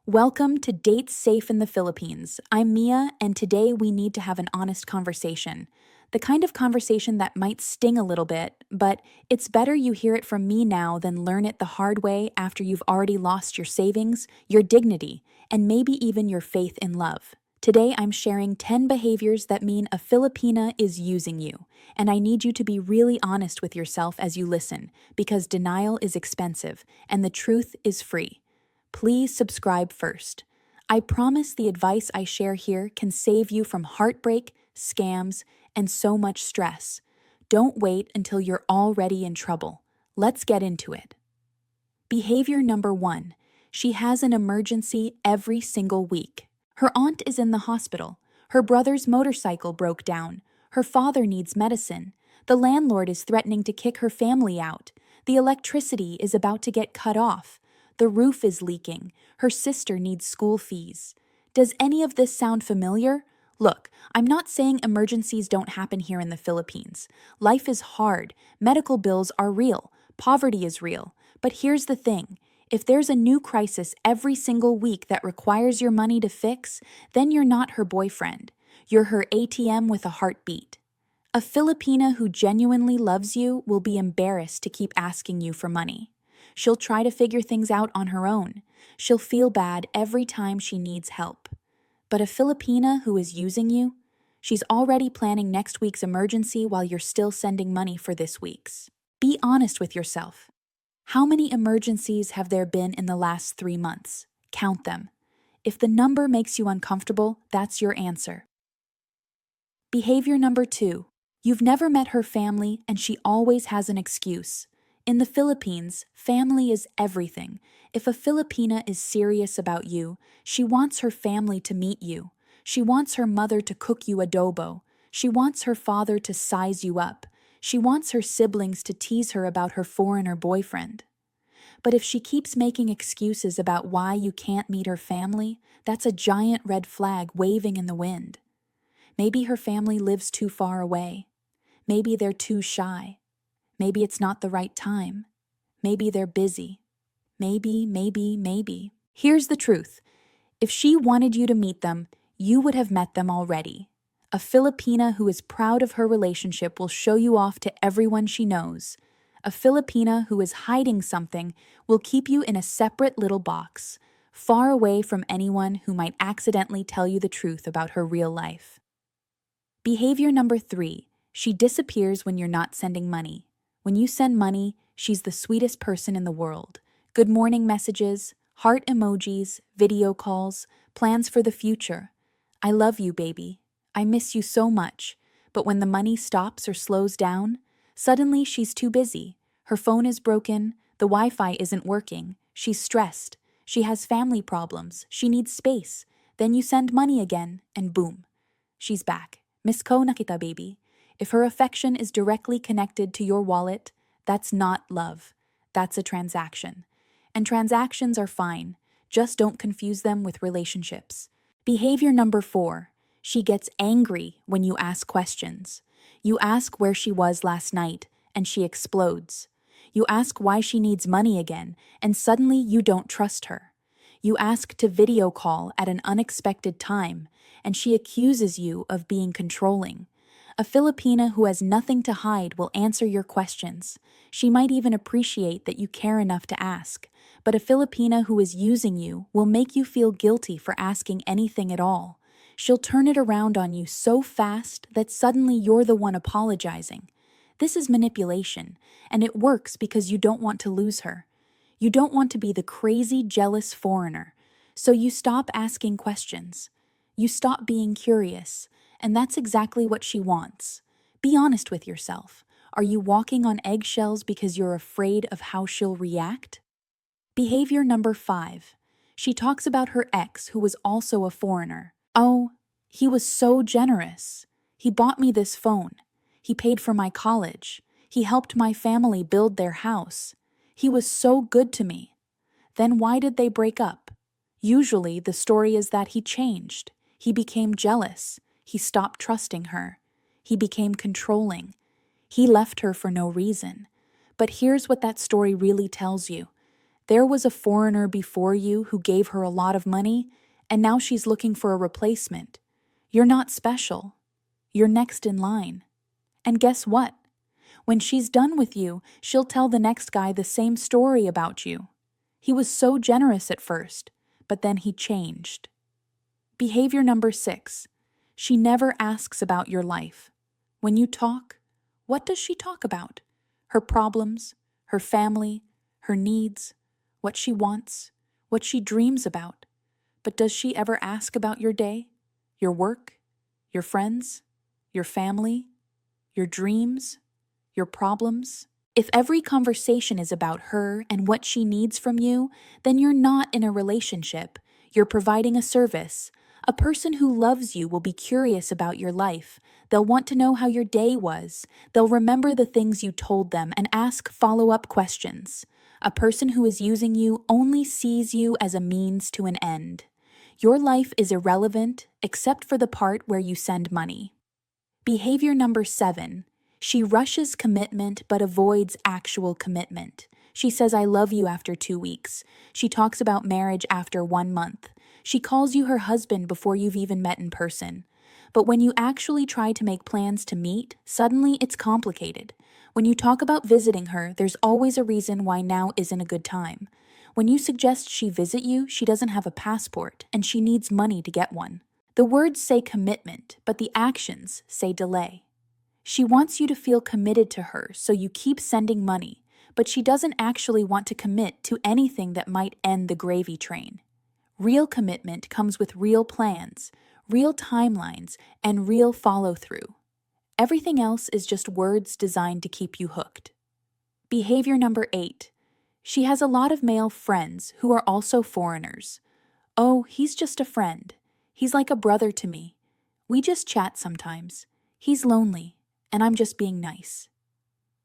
Welcome to Dates Safe in the Philippines. I'm Mia, and today we need to have an honest conversation. The kind of conversation that might sting a little bit, but it's better you hear it from me now than learn it the hard way after you've already lost your savings, your dignity, and maybe even your faith in love. Today I'm sharing 10 behaviors that mean a Filipina is using you, and I need you to be really honest with yourself as you listen, because denial is expensive and the truth is free. Please subscribe first. I promise the advice I share here can save you from heartbreak, scams, and so much stress. Don't wait until you're already in trouble. Let's get into it. Behavior number 1. She has an emergency every single week. Her aunt is in the hospital. Her brother's motorcycle broke down. Her father needs medicine. The landlord is threatening to kick her family out. The electricity is about to get cut off. The roof is leaking. Her sister needs school fees. Does any of this sound familiar? Look, I'm not saying emergencies don't happen here in the Philippines. Life is hard. Medical bills are real. Poverty is real. But here's the thing. If there's a new crisis every single week that requires your money to fix, then you're not her boyfriend. You're her ATM with a heartbeat. A Filipina who genuinely loves you will be embarrassed to keep asking you for money. She'll try to figure things out on her own. She'll feel bad every time she needs help. But a Filipina who is using you, she's already planning next week's emergency while you're still sending money for this week's. Be honest with yourself. How many emergencies have there been in the last 3 months? Count them. If the number makes you uncomfortable, that's your answer. Behavior number 2. You've never met her family and she always has an excuse. In the Philippines, family is everything. If a Filipina is serious about you, she wants her family to meet you. She wants her mother to cook you adobo. She wants her father to size you up. She wants her siblings to tease her about her foreigner boyfriend. But if she keeps making excuses about why you can't meet her family, that's a giant red flag waving in the wind. Maybe her family lives too far away. Maybe they're too shy. Maybe it's not the right time. Maybe they're busy. Maybe. Here's the truth. If she wanted you to meet them, you would have met them already. A Filipina who is proud of her relationship will show you off to everyone she knows. A Filipina who is hiding something will keep you in a separate little box, far away from anyone who might accidentally tell you the truth about her real life. Behavior number 3. She disappears when you're not sending money. When you send money, she's the sweetest person in the world. Good morning messages, heart emojis, video calls, plans for the future. I love you, baby. I miss you so much. But when the money stops or slows down, suddenly she's too busy. Her phone is broken, the Wi-Fi isn't working, she's stressed, she has family problems, she needs space. Then you send money again, and boom, she's back. Miss ko na kita, baby. If her affection is directly connected to your wallet, that's not love. That's a transaction. And transactions are fine. Just don't confuse them with relationships. Behavior number 4. She gets angry when you ask questions. You ask where she was last night, and she explodes. You ask why she needs money again, and suddenly you don't trust her. You ask to video call at an unexpected time, and she accuses you of being controlling. A Filipina who has nothing to hide will answer your questions. She might even appreciate that you care enough to ask. But a Filipina who is using you will make you feel guilty for asking anything at all. She'll turn it around on you so fast that suddenly you're the one apologizing. This is manipulation, and it works because you don't want to lose her. You don't want to be the crazy, jealous foreigner. So you stop asking questions. You stop being curious. And that's exactly what she wants. Be honest with yourself. Are you walking on eggshells because you're afraid of how she'll react? Behavior number 5. She talks about her ex who was also a foreigner. Oh, he was so generous. He bought me this phone. He paid for my college. He helped my family build their house. He was so good to me. Then why did they break up? Usually the story is that he changed. He became jealous. He stopped trusting her. He became controlling. He left her for no reason. But here's what that story really tells you. There was a foreigner before you who gave her a lot of money, and now she's looking for a replacement. You're not special. You're next in line. And guess what? When she's done with you, she'll tell the next guy the same story about you. He was so generous at first, but then he changed. Behavior number 6. She never asks about your life. When you talk, what does she talk about? Her problems, her family, her needs, what she wants, what she dreams about. But does she ever ask about your day, your work, your friends, your family, your dreams, your problems? If every conversation is about her and what she needs from you, then you're not in a relationship. You're providing a service. A person who loves you will be curious about your life. They'll want to know how your day was. They'll remember the things you told them and ask follow-up questions. A person who is using you only sees you as a means to an end. Your life is irrelevant except for the part where you send money. Behavior number 7. She rushes commitment but avoids actual commitment. She says, I love you after 2 weeks. She talks about marriage after 1 month. She calls you her husband before you've even met in person. But when you actually try to make plans to meet, suddenly it's complicated. When you talk about visiting her, there's always a reason why now isn't a good time. When you suggest she visit you, she doesn't have a passport, and she needs money to get one. The words say commitment, but the actions say delay. She wants you to feel committed to her, so you keep sending money, but she doesn't actually want to commit to anything that might end the gravy train. Real commitment comes with real plans, real timelines, and real follow-through. Everything else is just words designed to keep you hooked. Behavior number 8. She has a lot of male friends who are also foreigners. Oh, he's just a friend. He's like a brother to me. We just chat sometimes. He's lonely, and I'm just being nice.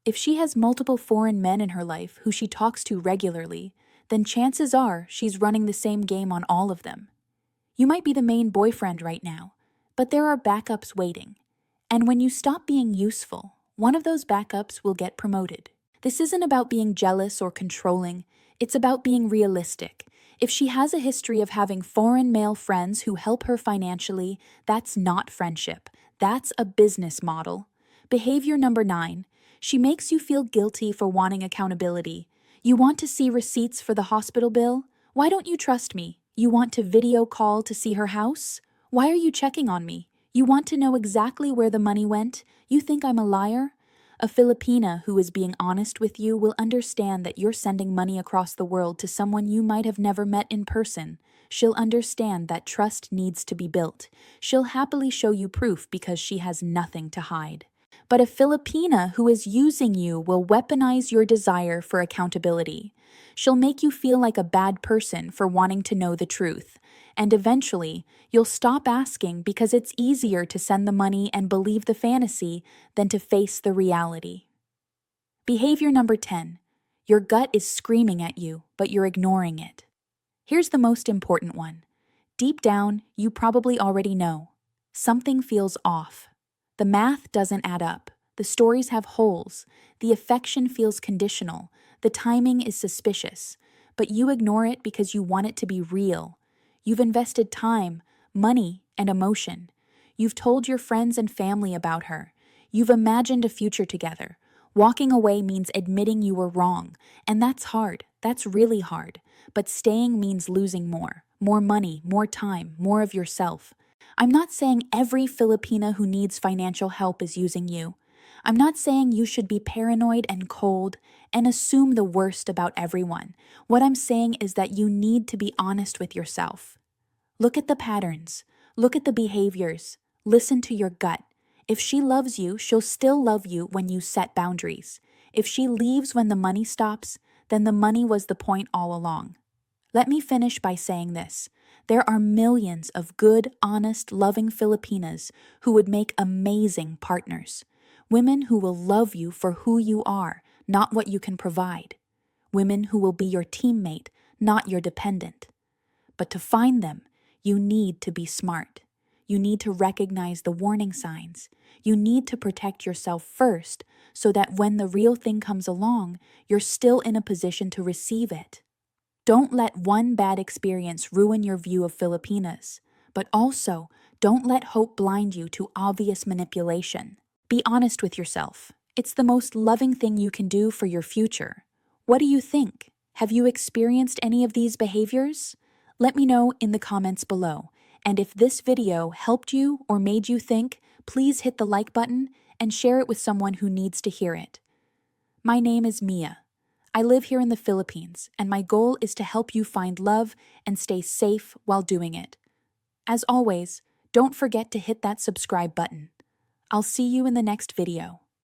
If she has multiple foreign men in her life who she talks to regularly, then chances are she's running the same game on all of them. You might be the main boyfriend right now, but there are backups waiting. And when you stop being useful, one of those backups will get promoted. This isn't about being jealous or controlling. It's about being realistic. If she has a history of having foreign male friends who help her financially, that's not friendship. That's a business model. Behavior number 9. She makes you feel guilty for wanting accountability. You want to see receipts for the hospital bill? Why don't you trust me? You want to video call to see her house? Why are you checking on me? You want to know exactly where the money went? You think I'm a liar? A Filipina who is being honest with you will understand that you're sending money across the world to someone you might have never met in person. She'll understand that trust needs to be built. She'll happily show you proof because she has nothing to hide. But a Filipina who is using you will weaponize your desire for accountability. She'll make you feel like a bad person for wanting to know the truth. And eventually, you'll stop asking because it's easier to send the money and believe the fantasy than to face the reality. Behavior number 10. Your gut is screaming at you, but you're ignoring it. Here's the most important one. Deep down, you probably already know. Something feels off. The math doesn't add up. The stories have holes. The affection feels conditional. The timing is suspicious. But you ignore it because you want it to be real. You've invested time, money, and emotion. You've told your friends and family about her. You've imagined a future together. Walking away means admitting you were wrong. And that's hard. That's really hard. But staying means losing more. More money, more time, more of yourself. I'm not saying every Filipina who needs financial help is using you. I'm not saying you should be paranoid and cold and assume the worst about everyone. What I'm saying is that you need to be honest with yourself. Look at the patterns. Look at the behaviors. Listen to your gut. If she loves you, she'll still love you when you set boundaries. If she leaves when the money stops, then the money was the point all along. Let me finish by saying this. There are millions of good, honest, loving Filipinas who would make amazing partners. Women who will love you for who you are, not what you can provide. Women who will be your teammate, not your dependent. But to find them, you need to be smart. You need to recognize the warning signs. You need to protect yourself first so that when the real thing comes along, you're still in a position to receive it. Don't let one bad experience ruin your view of Filipinas, but also don't let hope blind you to obvious manipulation. Be honest with yourself. It's the most loving thing you can do for your future. What do you think? Have you experienced any of these behaviors? Let me know in the comments below. And if this video helped you or made you think, please hit the like button and share it with someone who needs to hear it. My name is Mia. I live here in the Philippines, and my goal is to help you find love and stay safe while doing it. As always, don't forget to hit that subscribe button. I'll see you in the next video.